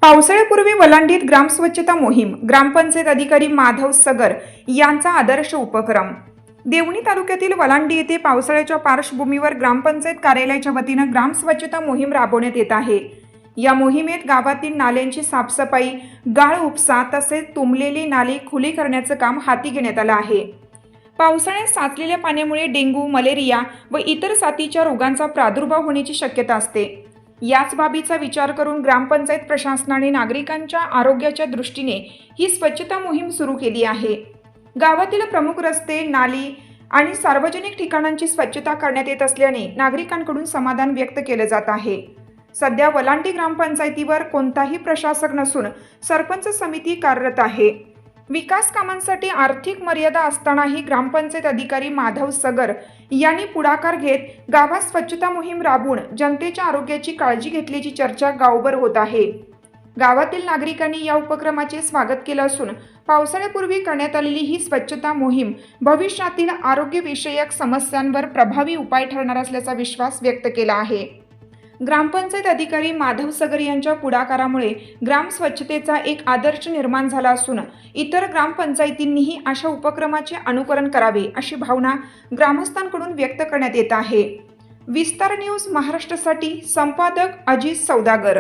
पावसाळ्यापूर्वी वलांडीत ग्रामस्वच्छता मोहीम, ग्रामपंचायत अधिकारी माधव सगर यांचा आदर्श उपक्रम। देवणी तालुक्यातील वलांडी येथे पावसाळ्याच्या पार्श्वभूमीवर ग्रामपंचायत कार्यालयाच्या वतीनं ग्रामस्वच्छता मोहीम राबवण्यात येत आहे। या मोहिमेत गावातील नाल्यांची साफसफाई, गाळ उपसा तसेच तुंबलेली नाली खुली करण्याचं काम हाती घेण्यात आलं आहे। पावसाळ्यात साचलेल्या पाण्यामुळे डेंग्यू, मलेरिया व इतर साथीच्या रोगांचा प्रादुर्भाव होण्याची शक्यता असते। याच बाबीचा विचार करून ग्रामपंचायत प्रशासनाने नागरिकांच्या आरोग्याच्या दृष्टीने ही स्वच्छता मोहीम सुरू केली आहे। गावातील प्रमुख रस्ते, नाली आणि सार्वजनिक ठिकाणांची स्वच्छता करण्यात येत असल्याने नागरिकांकडून समाधान व्यक्त केले जात आहे। सध्या वलांडी ग्रामपंचायतीवर कोणताही प्रशासक नसून सरपंच समिती कार्यरत आहे। विकास कामांसाठी आर्थिक मर्यादा असतानाही ग्रामपंचायत अधिकारी माधव सगर यांनी पुढाकार घेत गावात स्वच्छता मोहीम राबवून जनतेच्या आरोग्याची काळजी घेतल्याची चर्चा गावभर होत आहे। गावातील नागरिकांनी या उपक्रमाचे स्वागत केले असून पावसाळ्यापूर्वी करण्यात आलेली ही स्वच्छता मोहीम भविष्यातील आरोग्यविषयक समस्यांवर प्रभावी उपाय ठरणार असल्याचा विश्वास व्यक्त केला आहे। ग्रामपंचायत अधिकारी माधव सगर यांच्या पुढाकारामुळे ग्राम स्वच्छतेचा एक आदर्श निर्माण झाला असून इतर ग्रामपंचायतींनीही अशा उपक्रमाचे अनुकरण करावे अशी भावना ग्रामस्थांकडून व्यक्त करण्यात येत आहे। विस्तार न्यूज महाराष्ट्रासाठी संपादक अजित सौदागर।